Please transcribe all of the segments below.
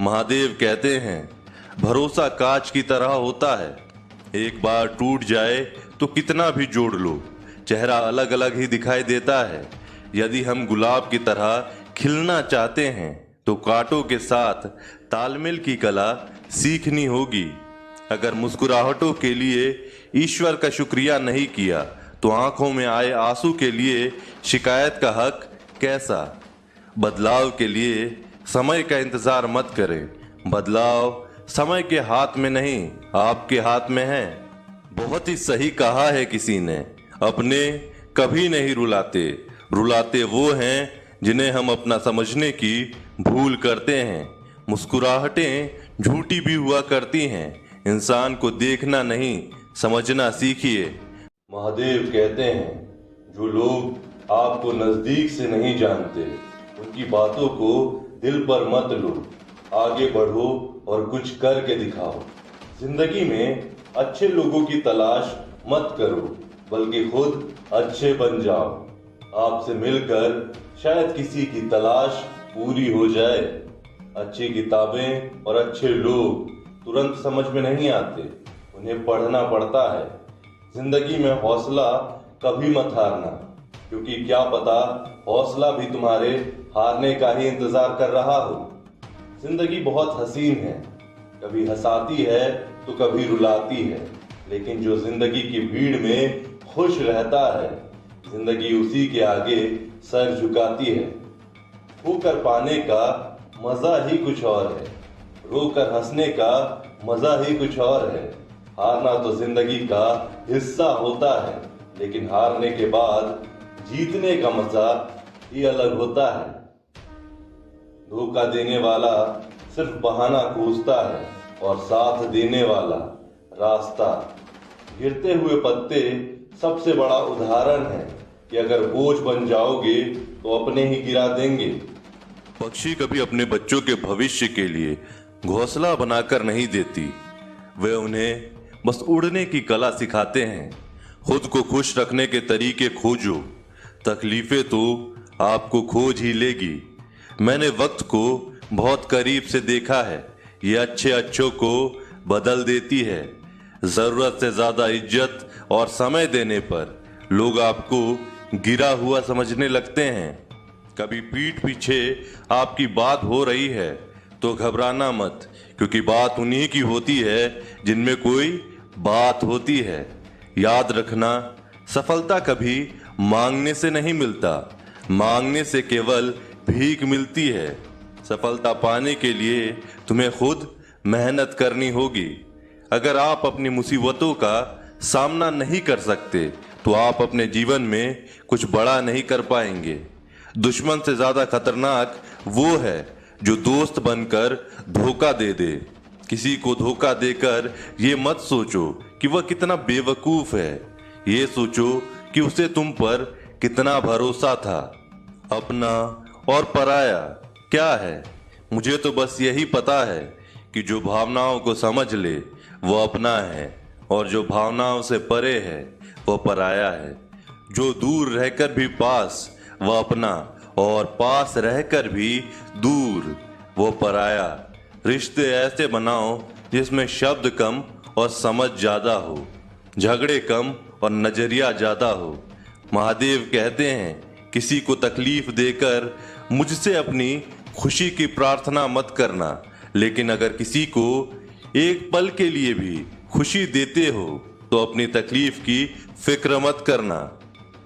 महादेव कहते हैं, भरोसा कांच की तरह होता है, एक बार टूट जाए तो कितना भी जोड़ लो, चेहरा अलग अलग ही दिखाई देता है। यदि हम गुलाब की तरह खिलना चाहते हैं तो कांटों के साथ तालमेल की कला सीखनी होगी। अगर मुस्कुराहटों के लिए ईश्वर का शुक्रिया नहीं किया तो आंखों में आए आंसू के लिए शिकायत का हक कैसा। बदलाव के लिए समय का इंतजार मत करें, बदलाव समय के हाथ में नहीं आपके हाथ में है। बहुत ही सही कहा है किसी ने, अपने कभी नहीं रुलाते, रुलाते वो हैं जिन्हें हम अपना समझने की भूल करते हैं। मुस्कुराहटें झूठी भी हुआ करती हैं, इंसान को देखना नहीं समझना सीखिए। महादेव कहते हैं, जो लोग आपको नजदीक से नहीं जानते उनकी बातों को दिल पर मत लो, आगे बढ़ो और कुछ करके दिखाओ। जिंदगी में अच्छे लोगों की तलाश मत करो, बल्कि खुद अच्छे बन जाओ। आपसे मिलकर शायद किसी की तलाश पूरी हो जाए। अच्छी किताबें और अच्छे लोग तुरंत समझ में नहीं आते, उन्हें पढ़ना पड़ता है। जिंदगी में हौसला कभी मत हारना, क्योंकि क्या पता हौसला भी तुम्हारे हारने का ही इंतजार कर रहा हो। जिंदगी बहुत हसीन है, कभी हंसाती है तो कभी रुलाती है, लेकिन जो जिंदगी की भीड़ में खुश रहता है, जिंदगी उसी के आगे सर झुकाती है। होकर पाने का मजा ही कुछ और है, रोकर हंसने का मजा ही कुछ और है। हारना तो जिंदगी का हिस्सा होता है, लेकिन हारने के बाद जीतने का मजा ही अलग होता है। धोखा देने वाला सिर्फ बहाना खोजता है और साथ देने वाला रास्ता। गिरते हुए पत्ते सबसे बड़ा उदाहरण है कि अगर बोझ बन जाओगे तो अपने ही गिरा देंगे। पक्षी कभी अपने बच्चों के भविष्य के लिए घोंसला बनाकर नहीं देती, वे उन्हें बस उड़ने की कला सिखाते हैं। खुद को खुश रखने के तरीके खोजो, तकलीफें तो आपको खोज ही लेगी। मैंने वक्त को बहुत करीब से देखा है, ये अच्छे अच्छों को बदल देती है। जरूरत से ज्यादा इज्जत और समय देने पर लोग आपको गिरा हुआ समझने लगते हैं। कभी पीठ पीछे आपकी बात हो रही है तो घबराना मत, क्योंकि बात उन्हीं की होती है जिनमें कोई बात होती है। याद रखना, सफलता कभी मांगने से नहीं मिलता, मांगने से केवल भीख मिलती है। सफलता पाने के लिए तुम्हें खुद मेहनत करनी होगी। अगर आप अपनी मुसीबतों का सामना नहीं कर सकते तो आप अपने जीवन में कुछ बड़ा नहीं कर पाएंगे। दुश्मन से ज्यादा खतरनाक वो है जो दोस्त बनकर धोखा दे दे। किसी को धोखा देकर ये मत सोचो कि वह कितना बेवकूफ है, ये सोचो कि उसे तुम पर कितना भरोसा था। अपना और पराया क्या है? मुझे तो बस यही पता है कि जो भावनाओं को समझ ले वो अपना है, और जो भावनाओं से परे है वो पराया है। जो दूर रहकर भी पास वो अपना, और पास रहकर भी दूर वो पराया। रिश्ते ऐसे बनाओ जिसमें शब्द कम और समझ ज्यादा हो, झगड़े कम और नजरिया ज्यादा हो। महादेव कहते हैं, किसी को तकलीफ देकर मुझसे अपनी खुशी की प्रार्थना मत करना, लेकिन अगर किसी को एक पल के लिए भी खुशी देते हो तो अपनी तकलीफ की फिक्र मत करना।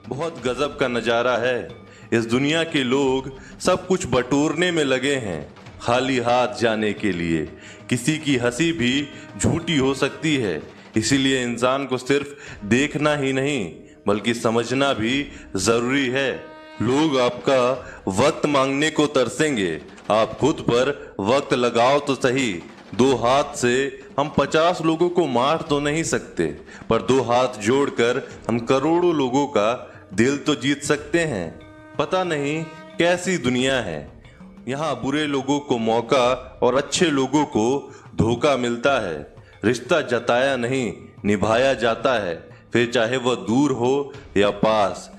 बहुत गजब का नजारा है, इस दुनिया के लोग सब कुछ बटोरने में लगे हैं, खाली हाथ जाने के लिए। किसी की हंसी भी झूठी हो सकती है, इसीलिए इंसान को सिर्फ देखना ही नहीं बल्कि समझना भी जरूरी है। लोग आपका वक्त मांगने को तरसेंगे, आप खुद पर वक्त लगाओ तो सही। दो हाथ से हम 50 लोगों को मार तो नहीं सकते, पर दो हाथ जोड़कर हम करोड़ों लोगों का दिल तो जीत सकते हैं। पता नहीं कैसी दुनिया है, यहाँ बुरे लोगों को मौका और अच्छे लोगों को धोखा मिलता है। रिश्ता जताया नहीं निभाया जाता है, फिर चाहे वह दूर हो या पास।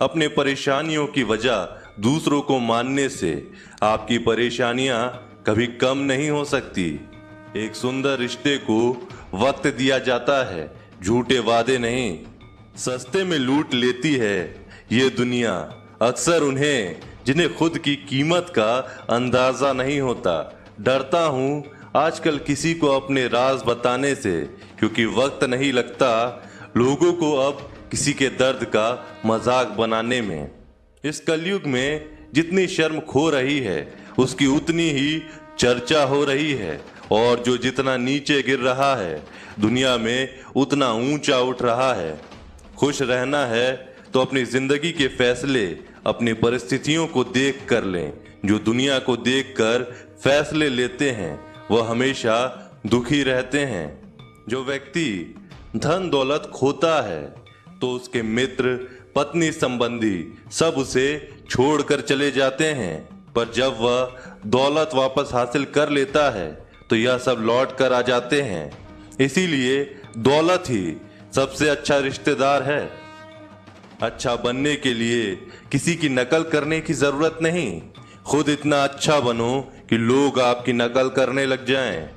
अपने परेशानियों की वजह दूसरों को मानने से आपकी परेशानियां कभी कम नहीं हो सकती। एक सुंदर रिश्ते को वक्त दिया जाता है, झूठे वादे नहीं। सस्ते में लूट लेती है ये दुनिया अक्सर उन्हें जिन्हें खुद की कीमत का अंदाजा नहीं होता। डरता हूँ आजकल किसी को अपने राज बताने से, क्योंकि वक्त नहीं लगता लोगों को अब किसी के दर्द का मजाक बनाने में। इस कलयुग में जितनी शर्म खो रही है उसकी उतनी ही चर्चा हो रही है, और जो जितना नीचे गिर रहा है दुनिया में उतना ऊंचा उठ रहा है। खुश रहना है तो अपनी जिंदगी के फैसले अपनी परिस्थितियों को देख कर लें। जो दुनिया को देखकर फैसले लेते हैं वह हमेशा दुखी रहते हैं। जो व्यक्ति धन दौलत खोता है तो उसके मित्र पत्नी संबंधी सब उसे छोड़कर चले जाते हैं, पर जब वह दौलत वापस हासिल कर लेता है तो यह सब लौट कर आ जाते हैं। इसीलिए दौलत ही सबसे अच्छा रिश्तेदार है। अच्छा बनने के लिए किसी की नकल करने की जरूरत नहीं, खुद इतना अच्छा बनो कि लोग आपकी नकल करने लग जाएं।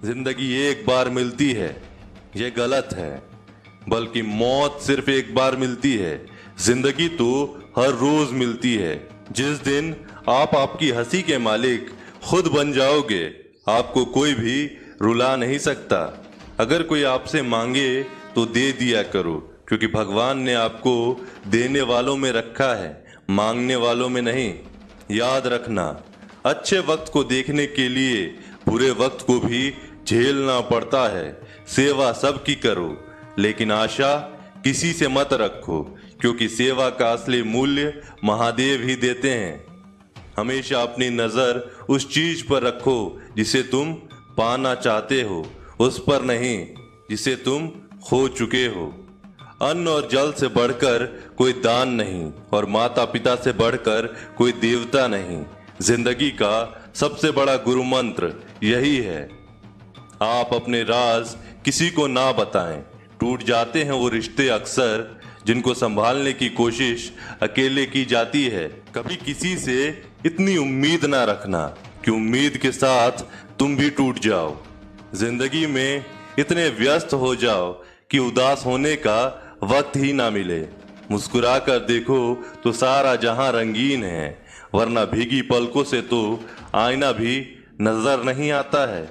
जिंदगी एक बार मिलती है, यह गलत है, बल्कि मौत सिर्फ एक बार मिलती है। जिंदगी तो हर रोज मिलती है। जिस दिन आप आपकी हंसी के मालिक खुद बन जाओगे, आपको कोई भी रुला नहीं सकता। अगर कोई आपसे मांगे तो दे दिया करो, क्योंकि भगवान ने आपको देने वालों में रखा है, मांगने वालों में नहीं। याद रखना, अच्छे वक्त को देखने के लिए बुरे वक्त को भी झेलना पड़ता है। सेवा सबकी करो, लेकिन आशा किसी से मत रखो, क्योंकि सेवा का असली मूल्य महादेव ही देते हैं। हमेशा अपनी नजर उस चीज पर रखो जिसे तुम पाना चाहते हो, उस पर नहीं जिसे तुम खो चुके हो। अन्न और जल से बढ़कर कोई दान नहीं, और माता पिता से बढ़कर कोई देवता नहीं। जिंदगी का सबसे बड़ा गुरु मंत्र यही है, आप अपने राज किसी को ना बताएं। टूट जाते हैं वो रिश्ते अक्सर जिनको संभालने की कोशिश अकेले की जाती है। कभी किसी से इतनी उम्मीद ना रखना कि उम्मीद के साथ तुम भी टूट जाओ। जिंदगी में इतने व्यस्त हो जाओ कि उदास होने का वक्त ही ना मिले। मुस्कुरा कर देखो तो सारा जहां रंगीन है, वरना भीगी पलकों से तो आईना भी नजर नहीं आता है।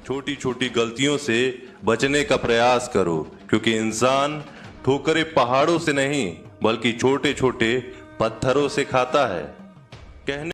छोटी छोटी गलतियों से बचने का प्रयास करो, क्योंकि इंसान ठोकरें पहाड़ों से नहीं बल्कि छोटे छोटे पत्थरों से खाता है। कहने